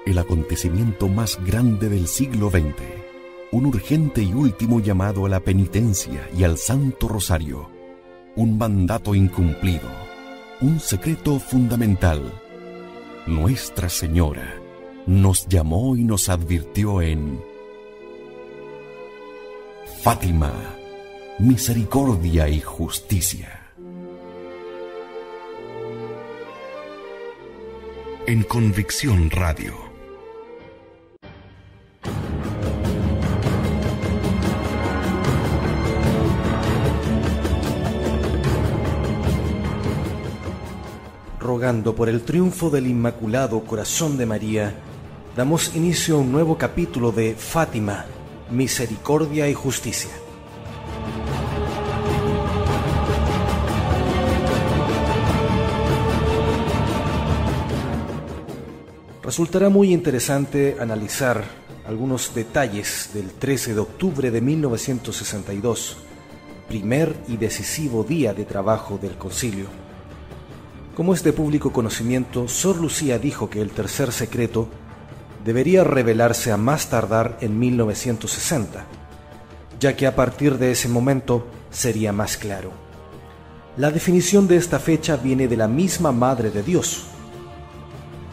el acontecimiento más grande del siglo XX, un urgente y último llamado a la penitencia y al Santo Rosario, un mandato incumplido, un secreto fundamental. Nuestra Señora nos llamó y nos advirtió en Fátima, misericordia y justicia. En Convicción Radio. Rogando por el triunfo del Inmaculado Corazón de María, damos inicio a un nuevo capítulo de Fátima, misericordia y justicia. Resultará muy interesante analizar algunos detalles del 13 de octubre de 1962, primer y decisivo día de trabajo del concilio. Como es de público conocimiento, Sor Lucía dijo que el tercer secreto debería revelarse a más tardar en 1960, ya que a partir de ese momento sería más claro. La definición de esta fecha viene de la misma Madre de Dios.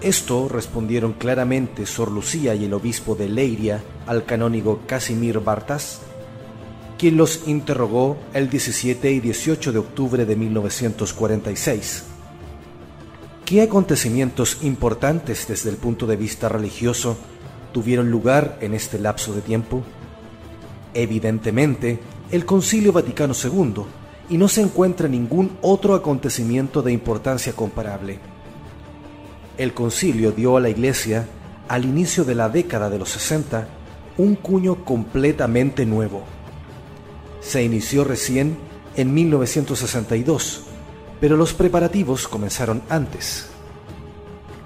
Esto respondieron claramente Sor Lucía y el obispo de Leiria al canónigo Casimir Bartas, quien los interrogó el 17 y 18 de octubre de 1946. ¿Qué acontecimientos importantes desde el punto de vista religioso tuvieron lugar en este lapso de tiempo? Evidentemente, el Concilio Vaticano II, y no se encuentra ningún otro acontecimiento de importancia comparable. El concilio dio a la Iglesia, al inicio de la década de los 60, un cuño completamente nuevo. Se inició recién en 1962, pero los preparativos comenzaron antes.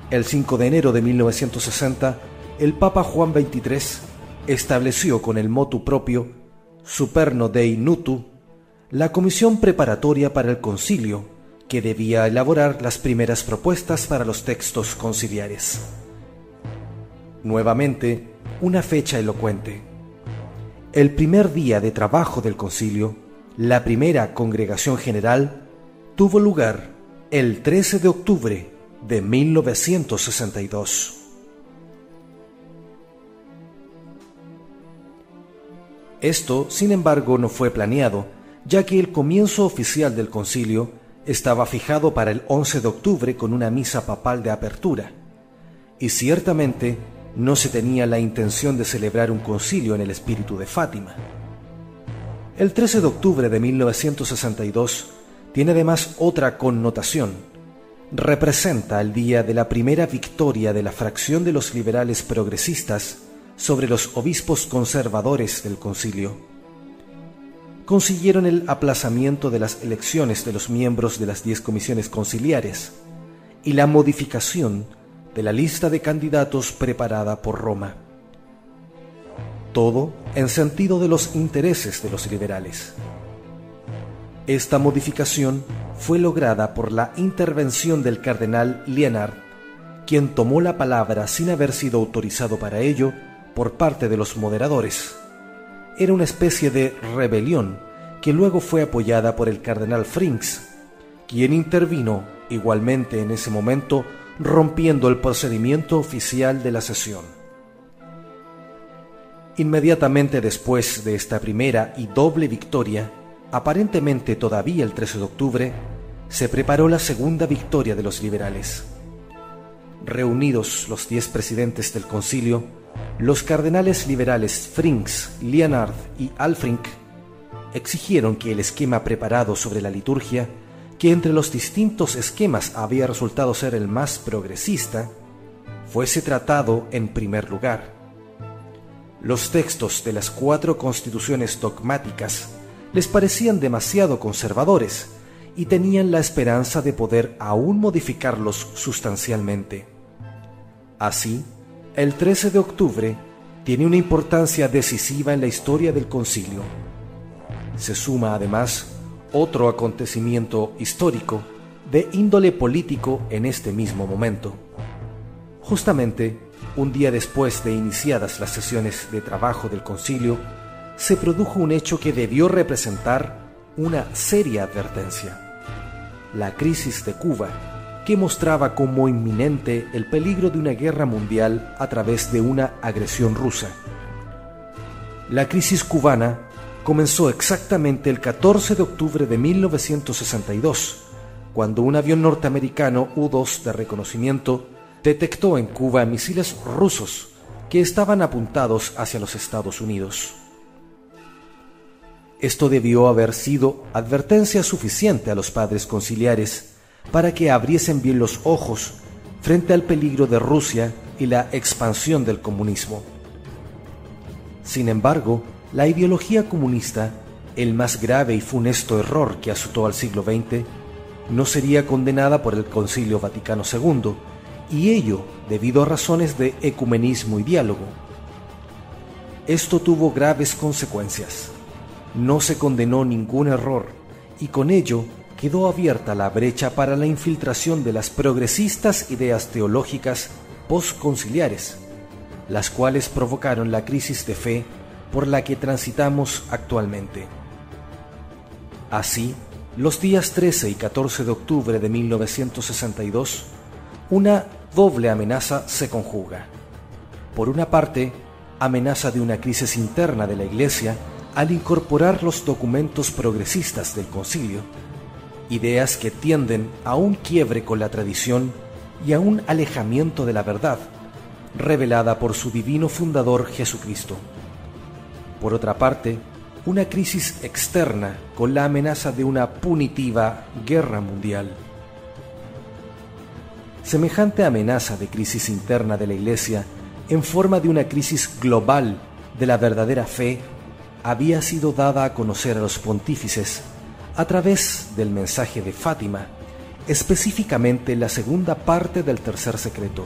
El 5 de enero de 1960, el Papa Juan XXIII estableció con el motu propio Superno Dei Nutu la comisión preparatoria para el concilio, que debía elaborar las primeras propuestas para los textos conciliares. Nuevamente, una fecha elocuente. El primer día de trabajo del concilio, la primera congregación general, tuvo lugar el 13 de octubre de 1962. Esto, sin embargo, no fue planeado, ya que el comienzo oficial del concilio estaba fijado para el 11 de octubre con una misa papal de apertura, y ciertamente no se tenía la intención de celebrar un concilio en el espíritu de Fátima. El 13 de octubre de 1962 tiene además otra connotación. Representa el día de la primera victoria de la fracción de los liberales progresistas sobre los obispos conservadores del concilio. Consiguieron el aplazamiento de las elecciones de los miembros de las 10 comisiones conciliares y la modificación de la lista de candidatos preparada por Roma. Todo en sentido de los intereses de los liberales. Esta modificación fue lograda por la intervención del cardenal Lienard, quien tomó la palabra sin haber sido autorizado para ello por parte de los moderadores. Era una especie de rebelión que luego fue apoyada por el cardenal Frings, quien intervino igualmente en ese momento, rompiendo el procedimiento oficial de la sesión. Inmediatamente después de esta primera y doble victoria, aparentemente todavía el 13 de octubre, se preparó la segunda victoria de los liberales. Reunidos los 10 presidentes del concilio, los cardenales liberales Frings, Lienard y Alfrink exigieron que el esquema preparado sobre la liturgia, que entre los distintos esquemas había resultado ser el más progresista, fuese tratado en primer lugar. Los textos de las 4 constituciones dogmáticas les parecían demasiado conservadores y tenían la esperanza de poder aún modificarlos sustancialmente. Así, el 13 de octubre tiene una importancia decisiva en la historia del concilio. Se suma además otro acontecimiento histórico de índole político en este mismo momento. Justamente, Un día después de iniciadas las sesiones de trabajo del concilio, se produjo un hecho que debió representar una seria advertencia: la crisis de Cuba, que mostraba como inminente el peligro de una guerra mundial a través de una agresión rusa. La crisis cubana comenzó exactamente el 14 de octubre de 1962, cuando un avión norteamericano U-2 de reconocimiento detectó en Cuba misiles rusos que estaban apuntados hacia los Estados Unidos. Esto debió haber sido advertencia suficiente a los padres conciliares para que abriesen bien los ojos frente al peligro de Rusia y la expansión del comunismo. Sin embargo, la ideología comunista, el más grave y funesto error que azotó al siglo XX, no sería condenada por el Concilio Vaticano II, y ello debido a razones de ecumenismo y diálogo. Esto tuvo graves consecuencias. No se condenó ningún error, y con ello quedó abierta la brecha para la infiltración de las progresistas ideas teológicas postconciliares, las cuales provocaron la crisis de fe por la que transitamos actualmente. Así, los días 13 y 14 de octubre de 1962, una doble amenaza se conjuga. Por una parte, amenaza de una crisis interna de la Iglesia al incorporar los documentos progresistas del concilio, ideas que tienden a un quiebre con la tradición y a un alejamiento de la verdad, revelada por su divino fundador Jesucristo. Por otra parte, una crisis externa con la amenaza de una punitiva guerra mundial. Semejante amenaza de crisis interna de la Iglesia en forma de una crisis global de la verdadera fe había sido dada a conocer a los pontífices a través del mensaje de Fátima, específicamente la segunda parte del tercer secreto.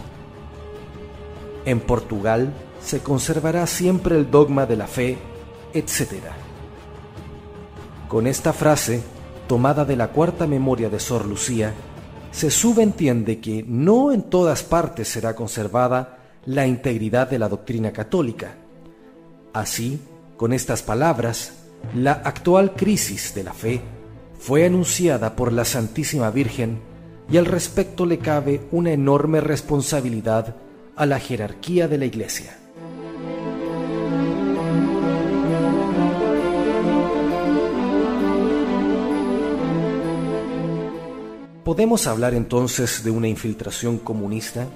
En Portugal se conservará siempre el dogma de la fe, etc. Con esta frase, tomada de la cuarta memoria de Sor Lucía, se subentiende que no en todas partes será conservada la integridad de la doctrina católica. Así, con estas palabras, la actual crisis de la fe fue anunciada por la Santísima Virgen y al respecto le cabe una enorme responsabilidad a la jerarquía de la Iglesia. ¿Podemos hablar entonces de una infiltración comunista?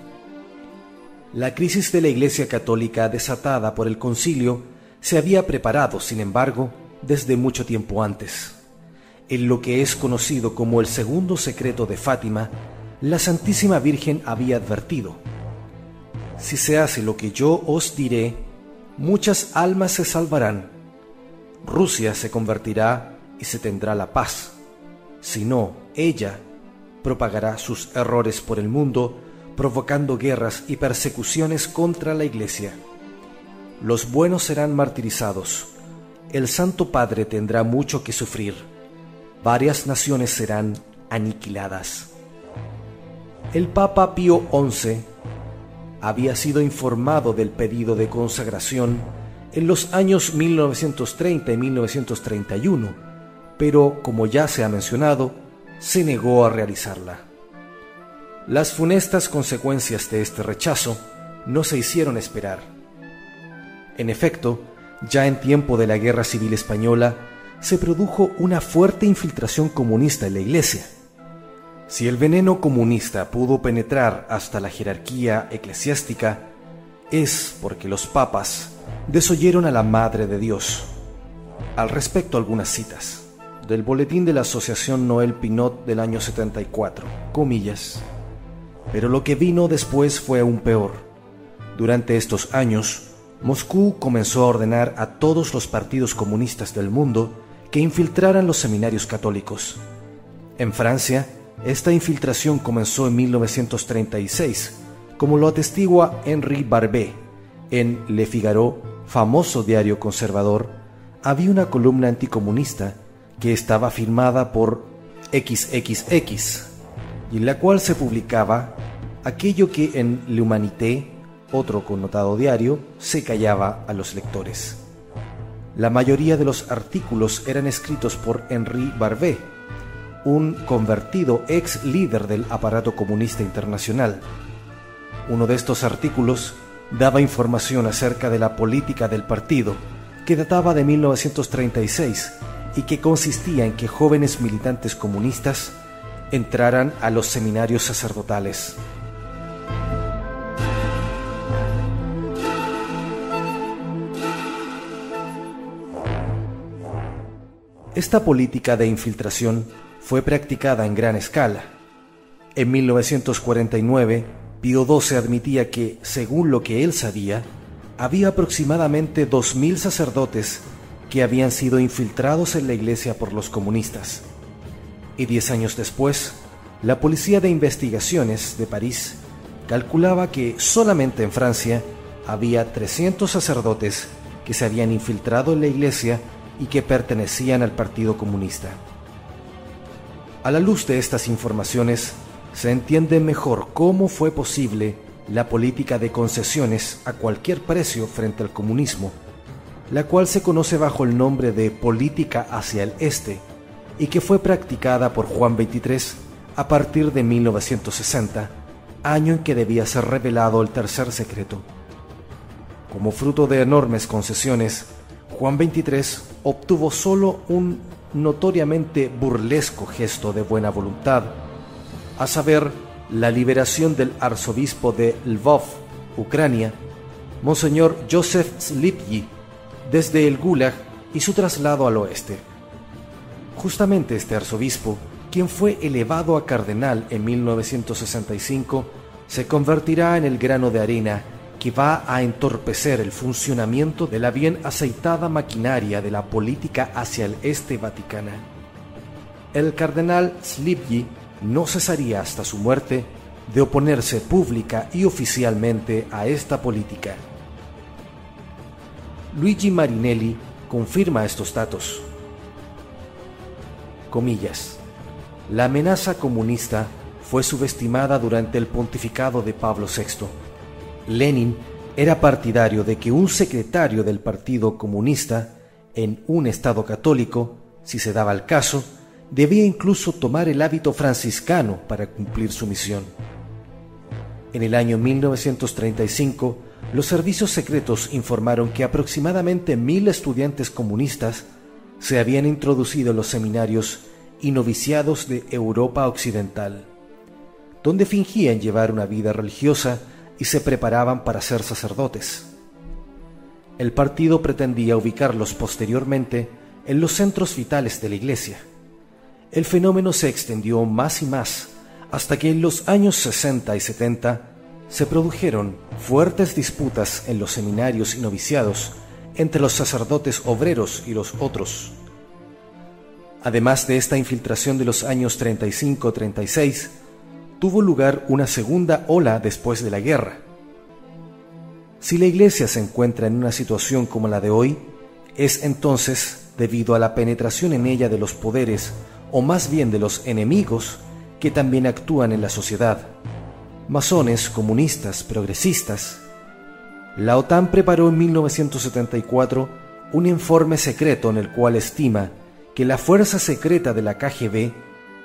La crisis de la Iglesia Católica desatada por el concilio se había preparado, sin embargo, desde mucho tiempo antes. En lo que es conocido como el segundo secreto de Fátima, la Santísima Virgen había advertido: si se hace lo que yo os diré, muchas almas se salvarán. Rusia se convertirá y se tendrá la paz. Si no, ella propagará sus errores por el mundo, provocando guerras y persecuciones contra la Iglesia. Los buenos serán martirizados. El Santo Padre tendrá mucho que sufrir. Varias naciones serán aniquiladas. El Papa Pío XI había sido informado del pedido de consagración en los años 1930 y 1931, pero, como ya se ha mencionado, se negó a realizarla. Las funestas consecuencias de este rechazo no se hicieron esperar. En efecto, ya en tiempo de la Guerra Civil Española, se produjo una fuerte infiltración comunista en la Iglesia. Si el veneno comunista pudo penetrar hasta la jerarquía eclesiástica, es porque los papas desoyeron a la Madre de Dios. Al respecto, algunas citas del boletín de la Asociación Noel Pinot del año 74, comillas: pero lo que vino después fue aún peor. Durante estos años, Moscú comenzó a ordenar a todos los partidos comunistas del mundo que infiltraran los seminarios católicos. En Francia, esta infiltración comenzó en 1936, como lo atestigua Henri Barbé. En Le Figaro, famoso diario conservador, había una columna anticomunista que estaba firmada por XXX, y en la cual se publicaba aquello que en L'Humanité otro connotado diario, se callaba a los lectores. La mayoría de los artículos eran escritos por Henri Barbé, un convertido ex líder del aparato comunista internacional. Uno de estos artículos daba información acerca de la política del partido, que databa de 1936 y que consistía en que jóvenes militantes comunistas entraran a los seminarios sacerdotales. Esta política de infiltración fue practicada en gran escala. En 1949, Pío XII admitía que, según lo que él sabía, había aproximadamente 2000 sacerdotes que habían sido infiltrados en la iglesia por los comunistas. Y 10 años después, la Policía de Investigaciones de París calculaba que solamente en Francia había 300 sacerdotes que se habían infiltrado en la iglesia y que pertenecían al Partido Comunista. A la luz de estas informaciones, se entiende mejor cómo fue posible la política de concesiones a cualquier precio frente al comunismo, la cual se conoce bajo el nombre de política hacia el este y que fue practicada por Juan XXIII a partir de 1960, año en que debía ser revelado el tercer secreto. Como fruto de enormes concesiones, Juan XXIII obtuvo solo un notoriamente burlesco gesto de buena voluntad, a saber, la liberación del arzobispo de Lvov, Ucrania, Monseñor Joseph Slipyj, desde el Gulag y su traslado al oeste. Justamente este arzobispo, quien fue elevado a cardenal en 1965, se convertirá en el grano de arena que va a entorpecer el funcionamiento de la bien aceitada maquinaria de la política hacia el este vaticana. El cardenal Slipyj no cesaría hasta su muerte de oponerse pública y oficialmente a esta política. Luigi Marinelli confirma estos datos. Comillas. La amenaza comunista fue subestimada durante el pontificado de Pablo VI. Lenin era partidario de que un secretario del Partido Comunista, en un Estado católico, si se daba el caso, debía incluso tomar el hábito franciscano para cumplir su misión. En el año 1935, los servicios secretos informaron que aproximadamente 1000 estudiantes comunistas se habían introducido en los seminarios y noviciados de Europa Occidental, donde fingían llevar una vida religiosa y se preparaban para ser sacerdotes. El partido pretendía ubicarlos posteriormente en los centros vitales de la Iglesia. El fenómeno se extendió más y más hasta que en los años 60 y 70 se produjeron fuertes disputas en los seminarios y noviciados entre los sacerdotes obreros y los otros. Además de esta infiltración de los años 35-36, tuvo lugar una segunda ola después de la guerra. Si la Iglesia se encuentra en una situación como la de hoy, es entonces debido a la penetración en ella de los poderes, o más bien de los enemigos, que también actúan en la sociedad. Masones, comunistas, progresistas. La OTAN preparó en 1974 un informe secreto en el cual estima que la fuerza secreta de la KGB,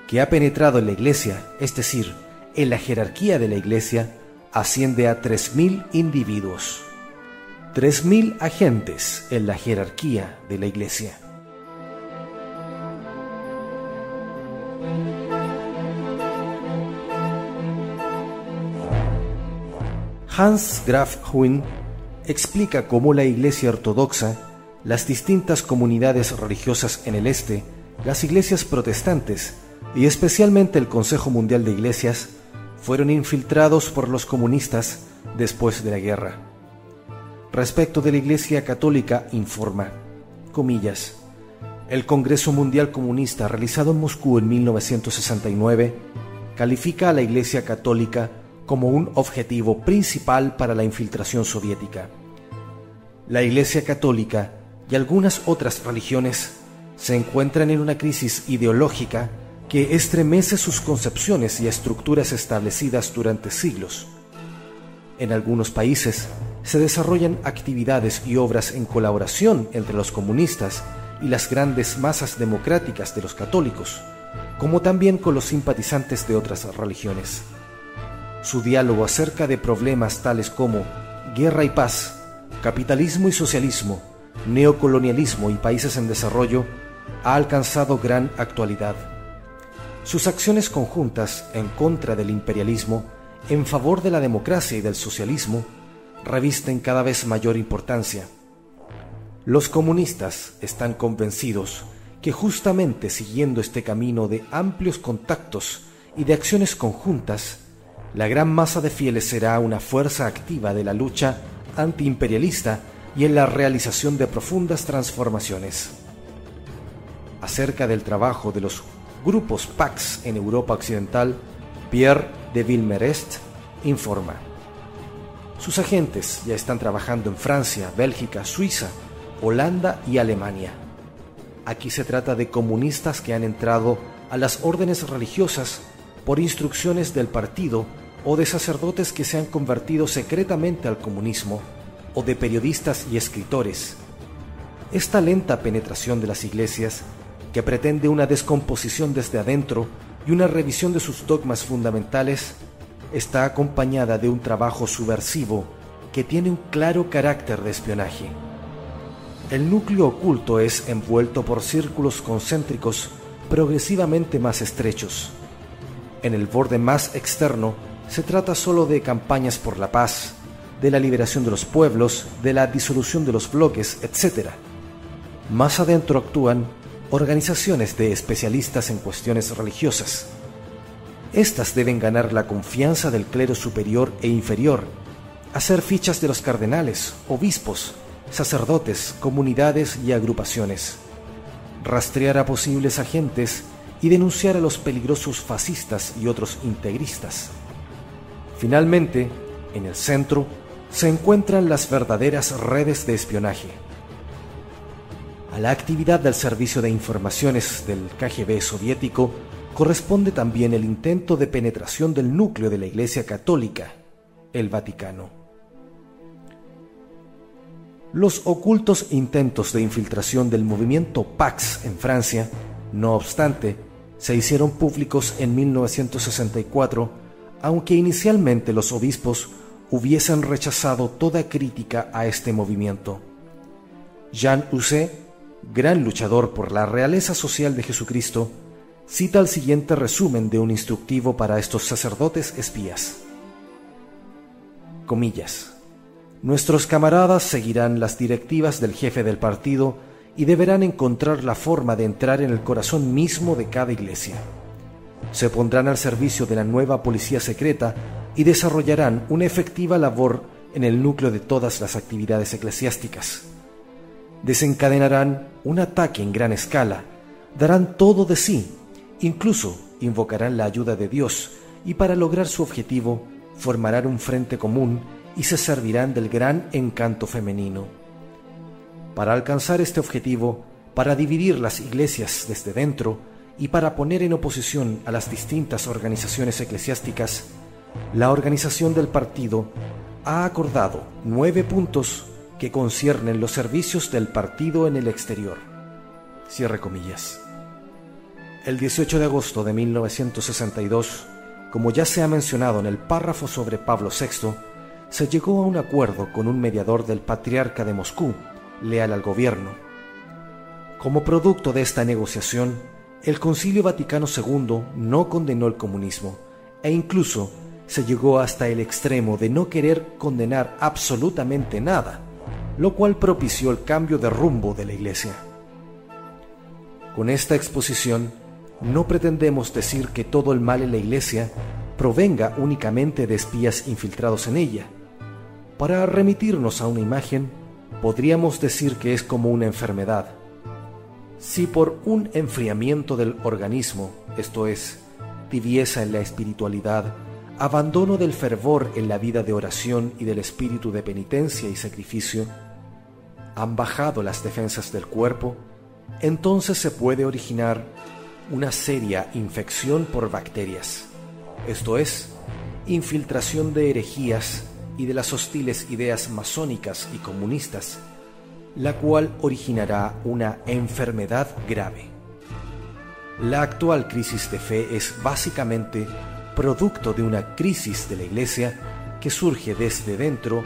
que ha penetrado en la Iglesia, es decir, en la jerarquía de la Iglesia, asciende a 3000 individuos. 3000 agentes en la jerarquía de la Iglesia. Hans Graf Huyn explica cómo la Iglesia ortodoxa, las distintas comunidades religiosas en el este, las iglesias protestantes y especialmente el Consejo Mundial de Iglesias fueron infiltrados por los comunistas después de la guerra. Respecto de la Iglesia Católica informa, comillas, el Congreso Mundial Comunista realizado en Moscú en 1969 califica a la Iglesia Católica como un objetivo principal para la infiltración soviética. La Iglesia Católica y algunas otras religiones se encuentran en una crisis ideológica que estremece sus concepciones y estructuras establecidas durante siglos. En algunos países se desarrollan actividades y obras en colaboración entre los comunistas y las grandes masas democráticas de los católicos, como también con los simpatizantes de otras religiones. Su diálogo acerca de problemas tales como guerra y paz, capitalismo y socialismo, neocolonialismo y países en desarrollo ha alcanzado gran actualidad. Sus acciones conjuntas en contra del imperialismo, en favor de la democracia y del socialismo, revisten cada vez mayor importancia. Los comunistas están convencidos que justamente siguiendo este camino de amplios contactos y de acciones conjuntas, la gran masa de fieles será una fuerza activa de la lucha antiimperialista y en la realización de profundas transformaciones. Acerca del trabajo de los grupos PAX en Europa Occidental, Pierre de Villerest informa: sus agentes ya están trabajando en Francia, Bélgica, Suiza, Holanda y Alemania. Aquí se trata de comunistas que han entrado a las órdenes religiosas por instrucciones del partido o de sacerdotes que se han convertido secretamente al comunismo o de periodistas y escritores. Esta lenta penetración de las iglesias, que pretende una descomposición desde adentro y una revisión de sus dogmas fundamentales, está acompañada de un trabajo subversivo que tiene un claro carácter de espionaje. El núcleo oculto es envuelto por círculos concéntricos progresivamente más estrechos. En el borde más externo se trata solo de campañas por la paz, de la liberación de los pueblos, de la disolución de los bloques, etc. Más adentro actúan organizaciones de especialistas en cuestiones religiosas. Estas deben ganar la confianza del clero superior e inferior, hacer fichas de los cardenales, obispos, sacerdotes, comunidades y agrupaciones, rastrear a posibles agentes y denunciar a los peligrosos fascistas y otros integristas. Finalmente, en el centro, se encuentran las verdaderas redes de espionaje. A la actividad del Servicio de Informaciones del KGB soviético corresponde también el intento de penetración del núcleo de la Iglesia Católica, el Vaticano. Los ocultos intentos de infiltración del movimiento PAX en Francia, no obstante, se hicieron públicos en 1964, aunque inicialmente los obispos hubiesen rechazado toda crítica a este movimiento. Jean Husset, gran luchador por la realeza social de Jesucristo, cita el siguiente resumen de un instructivo para estos sacerdotes espías. Comillas: nuestros camaradas seguirán las directivas del jefe del partido y deberán encontrar la forma de entrar en el corazón mismo de cada iglesia. Se pondrán al servicio de la nueva policía secreta y desarrollarán una efectiva labor en el núcleo de todas las actividades eclesiásticas. Desencadenarán un ataque en gran escala, darán todo de sí, incluso invocarán la ayuda de Dios y para lograr su objetivo formarán un frente común y se servirán del gran encanto femenino. Para alcanzar este objetivo, para dividir las iglesias desde dentro y para poner en oposición a las distintas organizaciones eclesiásticas, la organización del partido ha acordado 9 puntos que conciernen los servicios del partido en el exterior. Cierre comillas. El 18 de agosto de 1962, como ya se ha mencionado en el párrafo sobre Pablo VI, se llegó a un acuerdo con un mediador del Patriarca de Moscú, leal al gobierno. Como producto de esta negociación, el Concilio Vaticano II no condenó el comunismo e incluso se llegó hasta el extremo de no querer condenar absolutamente nada, lo cual propició el cambio de rumbo de la Iglesia. Con esta exposición, no pretendemos decir que todo el mal en la Iglesia provenga únicamente de espías infiltrados en ella. Para remitirnos a una imagen, podríamos decir que es como una enfermedad. Si por un enfriamiento del organismo, esto es, tibieza en la espiritualidad, abandono del fervor en la vida de oración y del espíritu de penitencia y sacrificio, han bajado las defensas del cuerpo, entonces se puede originar una seria infección por bacterias, esto es, infiltración de herejías y de las hostiles ideas masónicas y comunistas, la cual originará una enfermedad grave. La actual crisis de fe es básicamente producto de una crisis de la Iglesia que surge desde dentro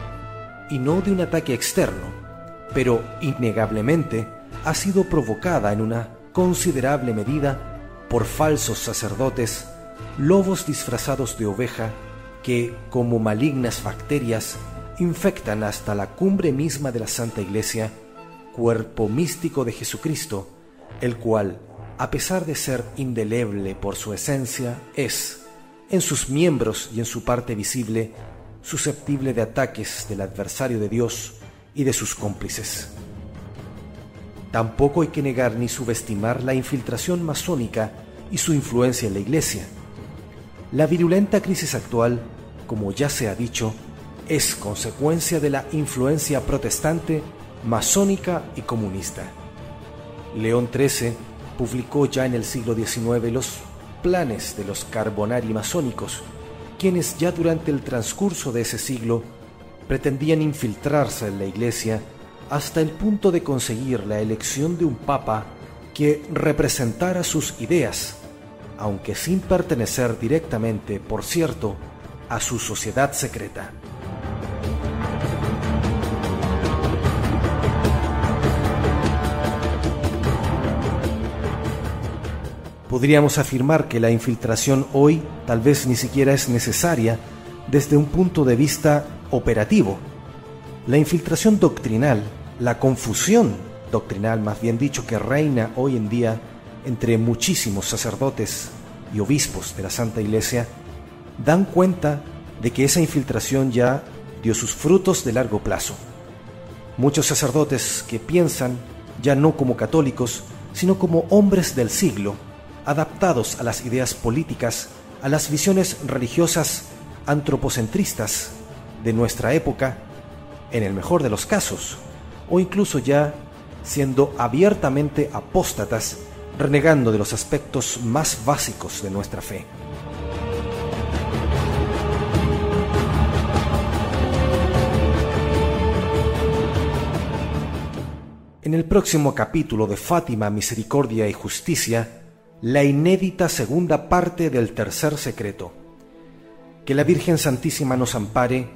y no de un ataque externo, pero innegablemente ha sido provocada en una considerable medida por falsos sacerdotes, lobos disfrazados de oveja que, como malignas bacterias, infectan hasta la cumbre misma de la Santa Iglesia, cuerpo místico de Jesucristo, el cual, a pesar de ser indeleble por su esencia, es, en sus miembros y en su parte visible, susceptible de ataques del adversario de Dios y de sus cómplices. Tampoco hay que negar ni subestimar la infiltración masónica y su influencia en la Iglesia. La virulenta crisis actual, como ya se ha dicho, es consecuencia de la influencia protestante, masónica y comunista. León XIII publicó ya en el siglo XIX los planes de los Carbonari masónicos, quienes ya durante el transcurso de ese siglo pretendían infiltrarse en la Iglesia hasta el punto de conseguir la elección de un papa que representara sus ideas, aunque sin pertenecer directamente, por cierto, a su sociedad secreta. Podríamos afirmar que la infiltración hoy tal vez ni siquiera es necesaria desde un punto de vista operativo. La infiltración doctrinal, la confusión doctrinal, más bien dicho, que reina hoy en día entre muchísimos sacerdotes y obispos de la Santa Iglesia, dan cuenta de que esa infiltración ya dio sus frutos de largo plazo. Muchos sacerdotes que piensan ya no como católicos, sino como hombres del siglo, adaptados a las ideas políticas, a las visiones religiosas antropocentristas de nuestra época, en el mejor de los casos, o incluso ya siendo abiertamente apóstatas, renegando de los aspectos más básicos de nuestra fe. En el próximo capítulo de Fátima, Misericordia y Justicia, la inédita segunda parte del tercer secreto. Que la Virgen Santísima nos ampare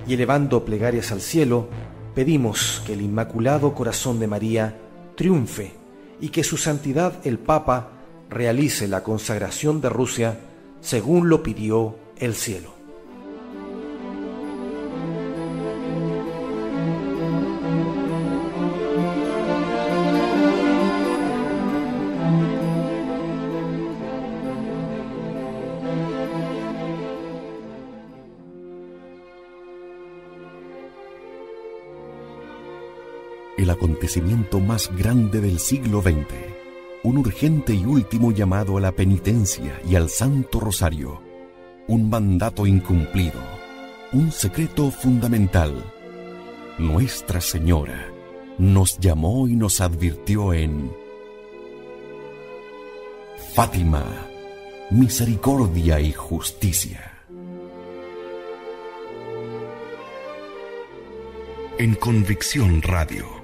y, elevando plegarias al cielo, pedimos que el Inmaculado Corazón de María triunfe y que su santidad el Papa realice la consagración de Rusia según lo pidió el cielo. El acontecimiento más grande del siglo XX, un urgente y último llamado a la penitencia y al Santo Rosario, un mandato incumplido, un secreto fundamental. Nuestra Señora nos llamó y nos advirtió en Fátima, Misericordia y Justicia. En Convicción Radio.